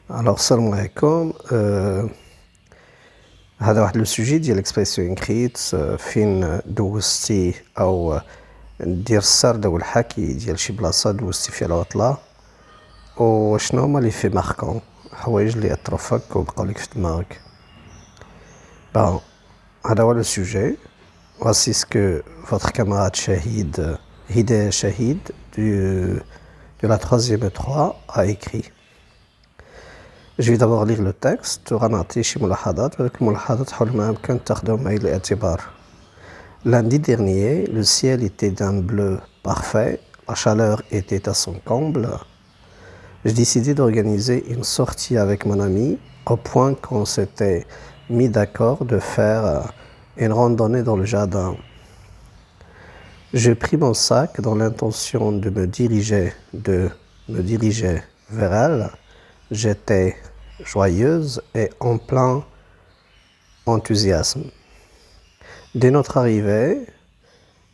Alors, salam alaikum. هذا واحد لو سوجي ديال الاكسبرسيون انكريت فين دوزتي او دير السرد او الحكي ديال شي بلاصه دوزتي فيها العطله وشنو هما لي في ماركون حوايج اللي اثروا فيك وبقاو لك في دماغك. بون هذا هو لو سوجي. Voici ce que votre camarade Shahid, Hidayah Shahid de la 3e 3 a écrit. Je vais d'abord lire le texte ونعطي شي ملاحظات وهذوك الملاحظات حول ما يمكن تاخذهم بعين الاعتبار. Lundi dernier, le ciel était d'un bleu parfait, la chaleur était à son comble. J'ai décidé d'organiser une sortie avec mon ami au point qu'on s'était mis d'accord de faire une randonnée dans le jardin. J'ai pris mon sac dans l'intention de me diriger vers elle. J'étais joyeuse et en plein enthousiasme. Dès notre arrivée,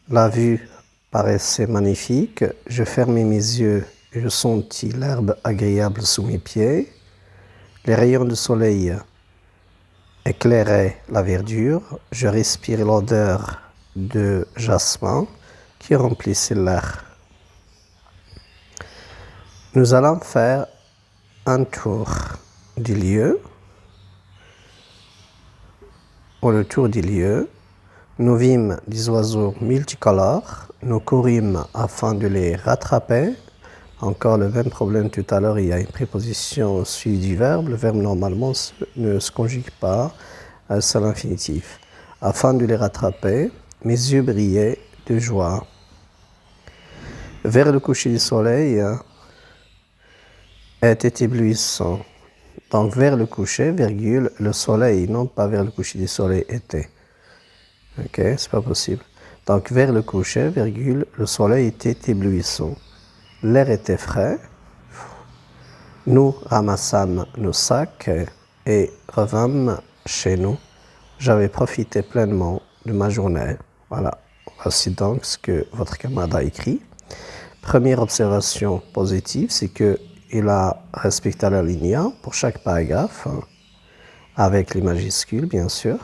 la vue paraissait magnifique. Je fermais mes yeux et je sentis l'herbe agréable sous mes pieds. Les rayons de soleil éclairaient la verdure. Je respirais l'odeur de jasmin qui remplissait l'air. Nous allons faire un tour du lieu. Au tour du lieu, nous vîmes des oiseaux multicolores. Nous courîmes afin de les rattraper. Encore le même problème tout à l'heure, il y a une préposition suivie du verbe. Le verbe normalement ne se conjugue pas à un seul infinitif. Afin de les rattraper, mes yeux brillaient de joie. Vers le coucher du soleil était éblouissant. Donc vers le coucher, virgule, le soleil, non pas vers le coucher du soleil était. Ok, c'est pas possible. Donc vers le coucher, virgule, le soleil était éblouissant. L'air était frais. Nous ramassâmes nos sacs et revînmes chez nous. J'avais profité pleinement de ma journée. Voilà, voici donc ce que votre camarade a écrit. Première observation positive, c'est qu'il a respecté la ligne pour chaque paragraphe, avec les majuscules bien sûr.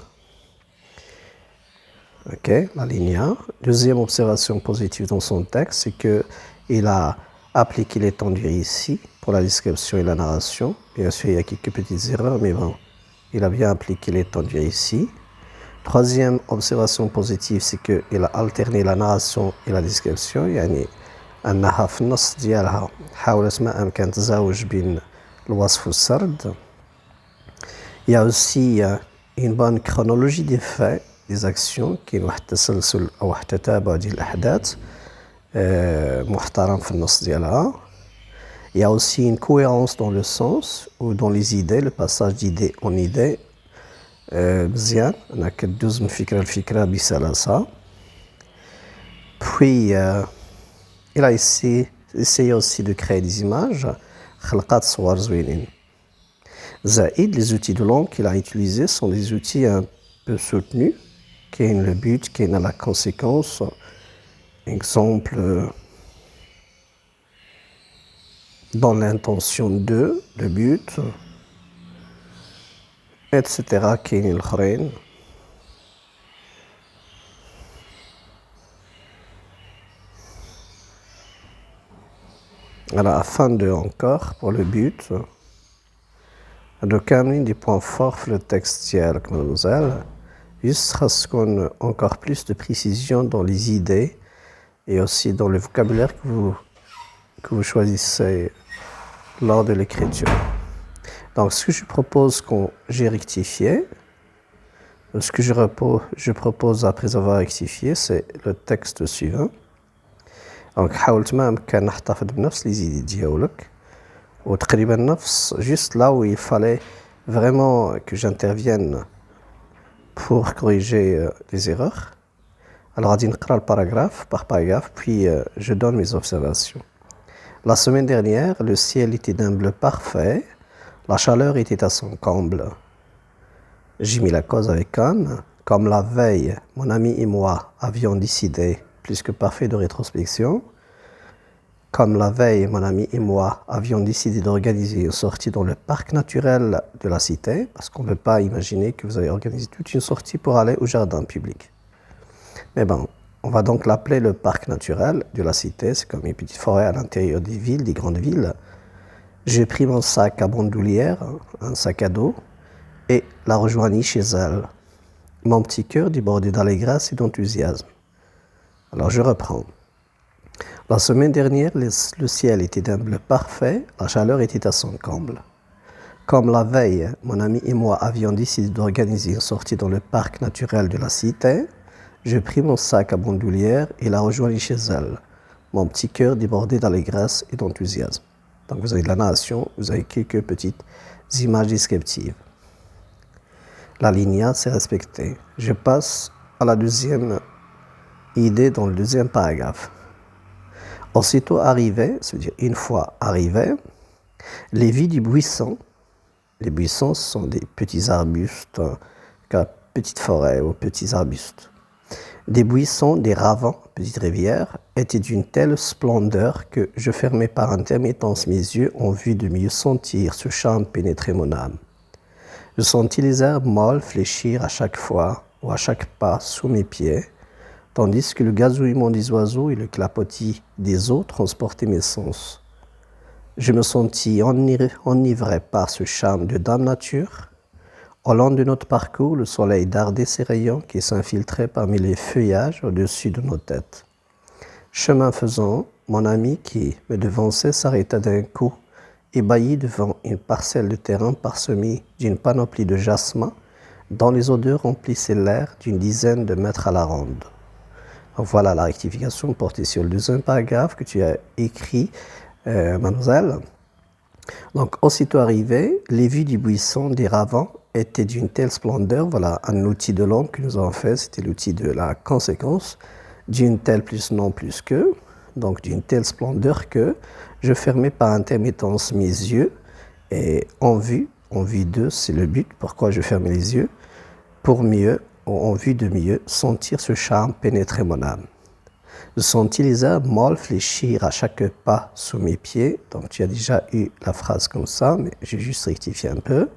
Ok, la ligne. Deuxième observation positive dans son texte, c'est qu'il a appliqué les tendus ici pour la description et la narration. Bien sûr, il y a quelques petites erreurs, mais bon, il a bien appliqué les tendus ici. Troisième observation positive, c'est qu'il a alterné la narration et la description. يعني أنها في النص ديالها حاولت ما أمكن تزاوج بين الوصف والسرد. Il y a aussi une bonne chronologie des faits, des actions, كاين واحد التسلسل أو واحد التتابع ديال الأحداث محترم في النص ديالها. Il y a aussi une cohérence dans le sens ou dans les idées, le passage d'idée en idée. مزيان أنك كدوز من فكرة لفكرة بسلاسة. Puis il a essayé aussi de créer des images. خلقات صور زوينين. زائد les outils de langue qu'il a utilisés sont des outils un peu soutenus. كاين le but, كاين la conséquence. Exemple, dans l'intention de, le but, etc. كاين الآخرين. Alors, afin de, encore, pour le but, de كاملين des points forts في le texte ديالك mademoiselle. Juste خاصكم encore plus de précision dans les idées et aussi dans le vocabulaire que vous choisissez lors de l'écriture. Donc, ce que je propose que j'ai rectifié, ce que je propose après avoir rectifié, c'est le texte suivant. Donc, حاولت ما أمكن نحتفظ بنفس les idées ديالك وتقريبا نفس juste là où il fallait vraiment que j'intervienne pour corriger les erreurs. Alors, غادي نقرا le paragraphe par paragraphe, puis je donne mes observations. La semaine dernière, le ciel était d'un bleu parfait, la chaleur était à son comble. J'ai mis la cause avec comme la veille, mon ami et moi avions décidé, plus que parfait de rétrospection, Comme la veille, mon ami et moi avions décidé d'organiser une sortie dans le parc naturel de la cité, parce qu'on ne peut pas imaginer que vous avez organisé toute une sortie pour aller au jardin public. Mais bon, on va donc l'appeler le parc naturel de la cité, c'est comme une petite forêt à l'intérieur des villes, des grandes villes. J'ai pris mon sac à bandoulière, un sac à dos, et la rejoignis chez elle. Mon petit cœur débordait d'allégresse et d'enthousiasme. Alors je reprends. La semaine dernière, le ciel était d'un bleu parfait, la chaleur était à son comble. Comme la veille, mon ami et moi avions décidé d'organiser une sortie dans le parc naturel de la cité, je pris mon sac à bandoulière et la rejoignis chez elle. Mon petit cœur débordait d'allégresse et d'enthousiasme. Donc vous avez de la narration, vous avez quelques petites images descriptives. La lignée s'est respectée. Je passe à la deuxième idée dans le deuxième paragraphe. Aussitôt arrivé, c'est-à-dire une fois arrivé, les vies du buisson, les buissons sont des petits arbustes, petites forêts ou petits arbustes. Des buissons, des ravins, petites rivières, étaient d'une telle splendeur que je fermais par intermittence mes yeux en vue de mieux sentir ce charme pénétrer mon âme. Je sentis les herbes molles fléchir à chaque fois ou à chaque pas sous mes pieds, tandis que le gazouillement des oiseaux et le clapotis des eaux transportaient mes sens. Je me sentis enivré par ce charme de Dame Nature. Au long de notre parcours, le soleil dardait ses rayons qui s'infiltraient parmi les feuillages au-dessus de nos têtes. Chemin faisant, mon ami qui me devançait s'arrêta d'un coup, ébahi devant une parcelle de terrain parsemée d'une panoplie de jasmins dont les odeurs remplissaient l'air d'une dizaine de mètres à la ronde. Donc voilà la rectification portée sur le deuxième paragraphe que tu as écrit, mademoiselle. Donc, aussitôt arrivé, les vues du buisson des ravins étaient d'une telle splendeur. Voilà un outil de langue que nous avons fait, c'était l'outil de la conséquence. D'une telle plus non plus que, donc d'une telle splendeur que je fermais par intermittence mes yeux et en vue d'eux, c'est le but, pourquoi je fermais les yeux, pour mieux, en vue de mieux, sentir ce charme pénétrer mon âme. Je sentis les herbes molles fléchir à chaque pas sous mes pieds. Donc tu as déjà eu la phrase comme ça, mais j'ai juste rectifié un peu.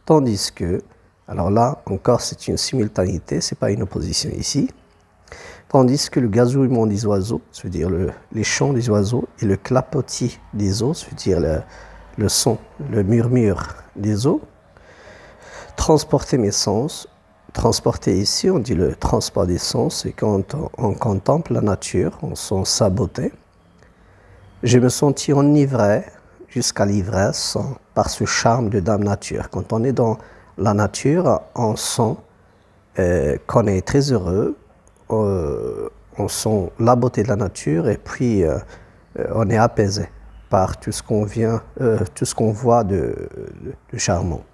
Tandis que, alors là encore c'est une simultanéité, c'est pas une opposition ici. Tandis que le gazouillement des oiseaux, c'est-à-dire les chants des oiseaux, et le clapotis des eaux, c'est-à-dire le son, le murmure des eaux, transportaient mes sens. Transporter ici, on dit le transport des sens, c'est quand on contemple la nature, on sent sa beauté. Je me sentis enivré jusqu'à l'ivresse par ce charme de Dame Nature. Quand on est dans la nature, on sent qu'on est très heureux, on sent la beauté de la nature et puis on est apaisé par tout ce qu'on voit de charmant.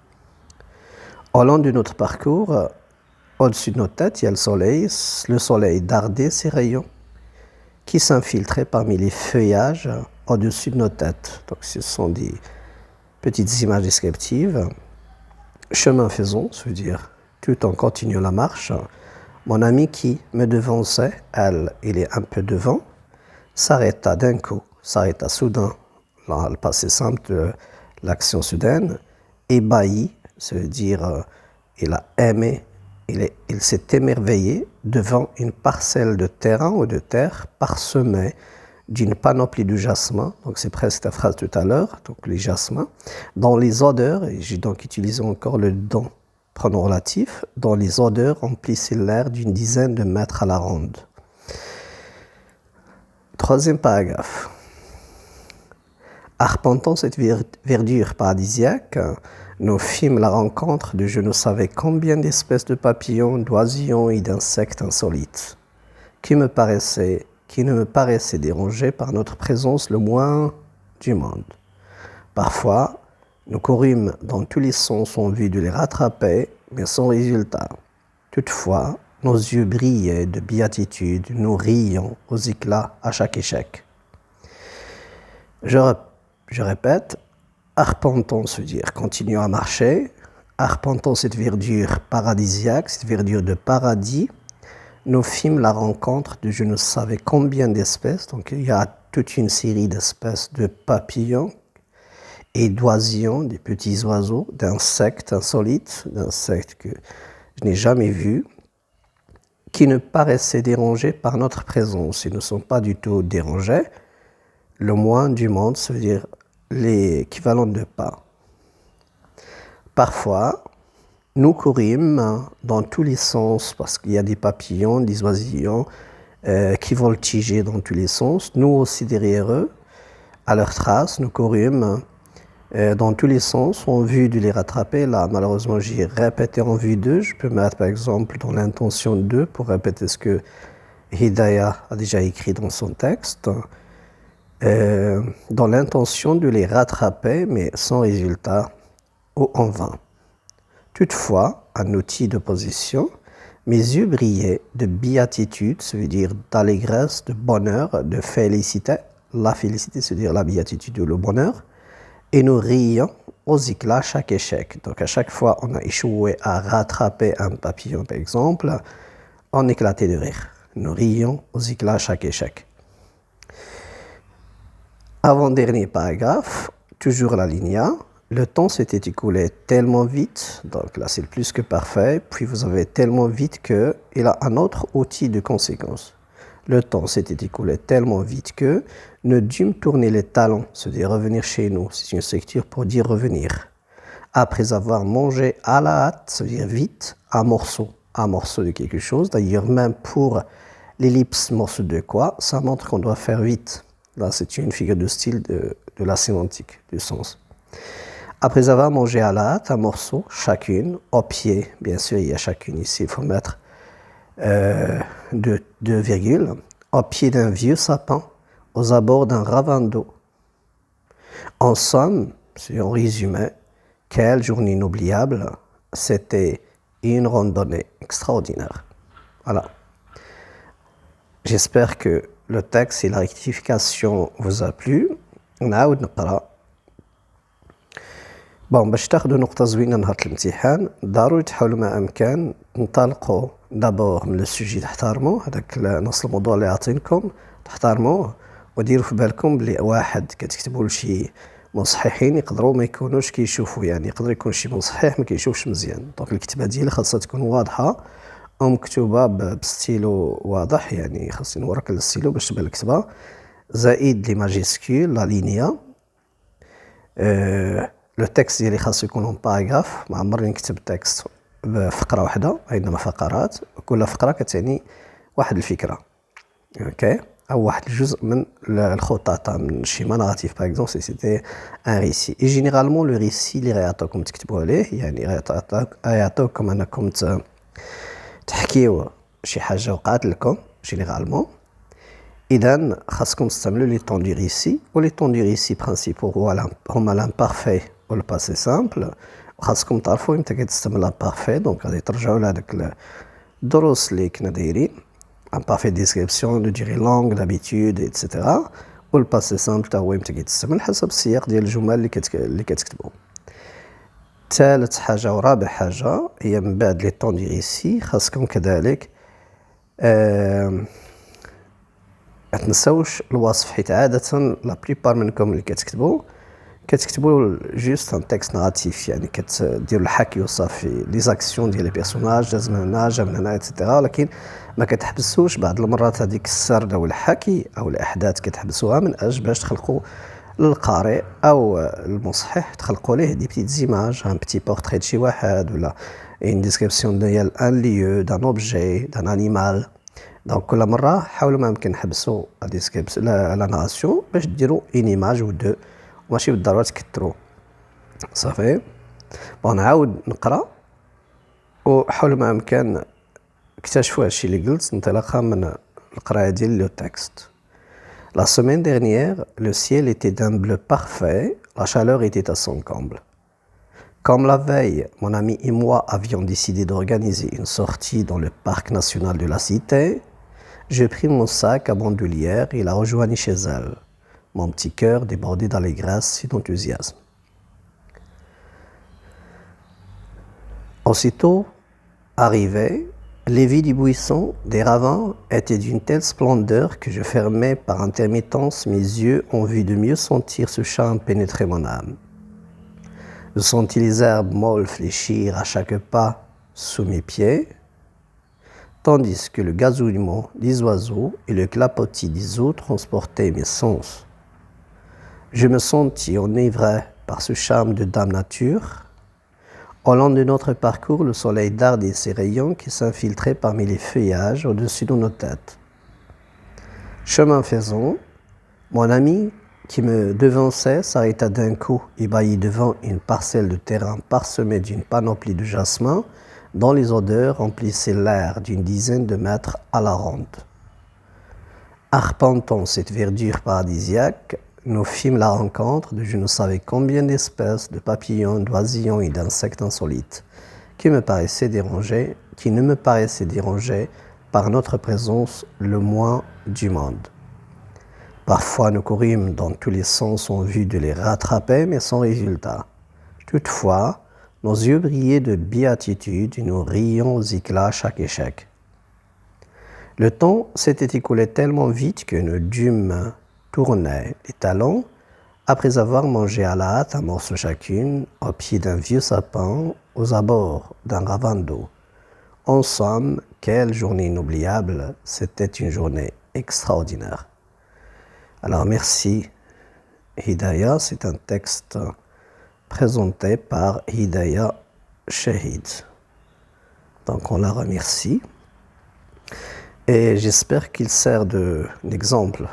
Au long de notre parcours, au-dessus de nos têtes, il y a le soleil dardait ses rayons qui s'infiltraient parmi les feuillages au-dessus de nos têtes. Donc ce sont des petites images descriptives. Chemin faisant, ça veut dire tout en continuant la marche, mon ami qui me devançait, il est un peu devant, s'arrêta d'un coup, s'arrêta soudain, là, le passé simple de l'action soudaine, ébahi, ça veut dire il a aimé, il s'est émerveillé devant une parcelle de terrain ou de terre parsemée d'une panoplie de jasmins, donc c'est presque la phrase tout à l'heure, donc les jasmins, dont les odeurs, et j'ai donc utilisé encore le don pronom relatif, dont les odeurs remplissaient l'air d'une dizaine de mètres à la ronde. Troisième paragraphe. Arpentant cette verdure paradisiaque, nous fîmes la rencontre de je ne savais combien d'espèces de papillons, d'oisillons et d'insectes insolites, qui ne me paraissaient dérangés par notre présence le moins du monde. Parfois, nous courûmes dans tous les sens en vue de les rattraper, mais sans résultat. Toutefois, nos yeux brillaient de béatitude, nous rions aux éclats à chaque échec. Je répète, arpentons, se dire, continuons à marcher, arpentons cette verdure paradisiaque, cette verdure de paradis, nous fîmes la rencontre de je ne savais combien d'espèces, donc il y a toute une série d'espèces de papillons et d'oisillons, des petits oiseaux, d'insectes insolites, d'insectes que je n'ai jamais vus, qui ne paraissaient dérangés par notre présence. Ils ne sont pas du tout dérangés. Le moins du monde, ça veut dire l'équivalent de pas. Parfois, nous courîmes dans tous les sens parce qu'il y a des papillons, des oisillons qui voltigeaient dans tous les sens. Nous aussi derrière eux, à leur trace, nous courûmes dans tous les sens en vue de les rattraper. Là, malheureusement, j'ai répété en vue d'eux. Je peux mettre par exemple dans l'intention d'eux pour répéter ce que Hidaya a déjà écrit dans son texte. Dans l'intention de les rattraper, mais sans résultat ou en vain. Toutefois, un outil de position, mes yeux brillaient de béatitude, ça veut dire d'allégresse, de bonheur, de félicité. La félicité, c'est-à-dire la béatitude ou le bonheur. Et nous rions aux éclats chaque échec. Donc à chaque fois on a échoué à rattraper un papillon, par exemple, on éclatait de rire. Nous rions aux éclats chaque échec. Avant-dernier paragraphe, toujours la ligne A. Le temps s'était écoulé tellement vite, donc là c'est le plus que parfait, puis vous avez tellement vite qu'il a un autre outil de conséquence. Le temps s'était écoulé tellement vite que nous dûmes tourner les talons, c'est-à-dire revenir chez nous. C'est une structure pour dire revenir. Après avoir mangé à la hâte, c'est-à-dire vite, un morceau de quelque chose. D'ailleurs, même pour l'ellipse morceau de quoi, ça montre qu'on doit faire vite. Là, c'est une figure de style de la sémantique, du sens. Après avoir mangé à la hâte un morceau, chacune, au pied, bien sûr, il y a chacune ici, il faut mettre deux virgules, au pied d'un vieux sapin, aux abords d'un ravin d'eau. En somme, si on résumait, quelle journée inoubliable, c'était une randonnée extraordinaire. Voilà. J'espère que le texte et la rectification vous a plu. نعاود نقرأ. باش تاخدوا نقطة زوينة نهار الامتحان ضروري تحاولوا ما أمكن تنطلقوا دابور من السوجي تحترموه هذاك نص الموضوع اللي عاطينكم تحترموه وديروا في بالكم بلي واحد كتكتبوا لشي مصححين يقدروا ما يكونوش كيشوفوا يعني يقدر يكون شي مصحح ما كيشوفش مزيان دونك الكتابة ديالي خاصها تكون واضحة ومكتوبة بستيلو واضح يعني خاصني نوريك الستيلو باش تبان الكتابة زائد لي ماجيسكول لا لينيا لو تكست ديالي خاصو يكون اون باراغراف ما عمرني نكتب تكست بفقره واحده وانما فقرات كل فقره كتعني واحد الفكره اوكي او واحد الجزء من الخطط من شي ناراتيف باغ اكزومبل سيتي ان ريسي اي جينيرالمون لو ريسي اللي غيعطوكم تكتبوا عليه يعني غيعطوكم انكم تحكيو شي حاجه وقعت لكم جينيرالمون إذن خاصكم تستعملوا لي طون دو ريسي ولي طون دو ريسي برينسيبو هما لامبارفي و الباسي سامبل وخاصكم تعرفوا امتى كتستعمل لامبارفي دونك غادي ترجعوا لهذاك الدروس اللي كنا دايرين امبارفي ديسكريبسيون دو ديري لونغ دابيتود ايتترا و الباسي سامبل تا هو امتى كيتستعمل حسب السياق ديال الجمل اللي كتكتبوا. ثالث حاجه ورابع حاجه هي من بعد لي طون دو ريسي خاصكم كذلك ما تنساوش الوصف حيت عادة لا بليبار منكم اللي كتكتبوا جوست ان تكست ناراتيف يعني كتديروا الحكي وصافي لي زاكسيون ديال لي بيرسوناج داز من هنا جا من هنا ايتترا ولكن ما كتحبسوش بعض المرات هذيك السرد او الحكي او الاحداث كتحبسوها من اجل باش تخلقوا للقارئ او المصحح تخلقوا ليه دي بتيت زيماج ان بتي بورتري دشي واحد ولا ان ديسكريبسيون ديال ان ليو دان اوبجي دان انيمال دونك كل مره حاولوا ما يمكن نحبسوا لا ناراسيون باش ديروا اون ايماج و دو وماشي بالضروره تكثروا صافي بون نعاود نقرا وحاولوا ما يمكن اكتشفوا هادشي اللي قلت انطلاقا من القرايه ديال لو تكست. La semaine dernière, le ciel était d'un bleu parfait, la chaleur était à son comble. Comme la veille, mon ami et moi avions décidé d'organiser une sortie dans le parc national de la cité, je pris mon sac à bandoulière et la rejoignis chez elle, mon petit cœur débordé d'allégresse et d'enthousiasme. Aussitôt arrivé, Les vies du buisson des ravins étaient d'une telle splendeur que je fermais par intermittence mes yeux en vue de mieux sentir ce charme pénétrer mon âme. Je sentis les herbes molles fléchir à chaque pas sous mes pieds, tandis que le gazouillement des oiseaux et le clapotis des eaux transportaient mes sens. Je me sentis enivré par ce charme de Dame Nature. Au long de notre parcours, le soleil dardait ses rayons qui s'infiltraient parmi les feuillages au-dessus de nos têtes. Chemin faisant, mon ami qui me devançait s'arrêta d'un coup, ébahi devant une parcelle de terrain parsemée d'une panoplie de jasmins dont les odeurs remplissaient l'air d'une dizaine de mètres à la ronde. Arpentant cette verdure paradisiaque, nous fîmes la rencontre de je ne savais combien d'espèces de papillons, d'oisillons et d'insectes insolites qui ne me paraissaient dérangés par notre présence le moins du monde. Parfois nous courûmes dans tous les sens en vue de les rattraper, mais sans résultat. Toutefois, nos yeux brillaient de béatitude et nous rions aux éclats à chaque échec. Le temps s'était écoulé tellement vite que nous dûmes tourner les talons après avoir mangé à la hâte un morceau chacune au pied d'un vieux sapin aux abords d'un ravin d'eau. En somme, quelle journée inoubliable, c'était une journée extraordinaire. Alors merci Hidaya, c'est un texte présenté par Hidaya Shahid. Donc on la remercie et j'espère qu'il sert d'exemple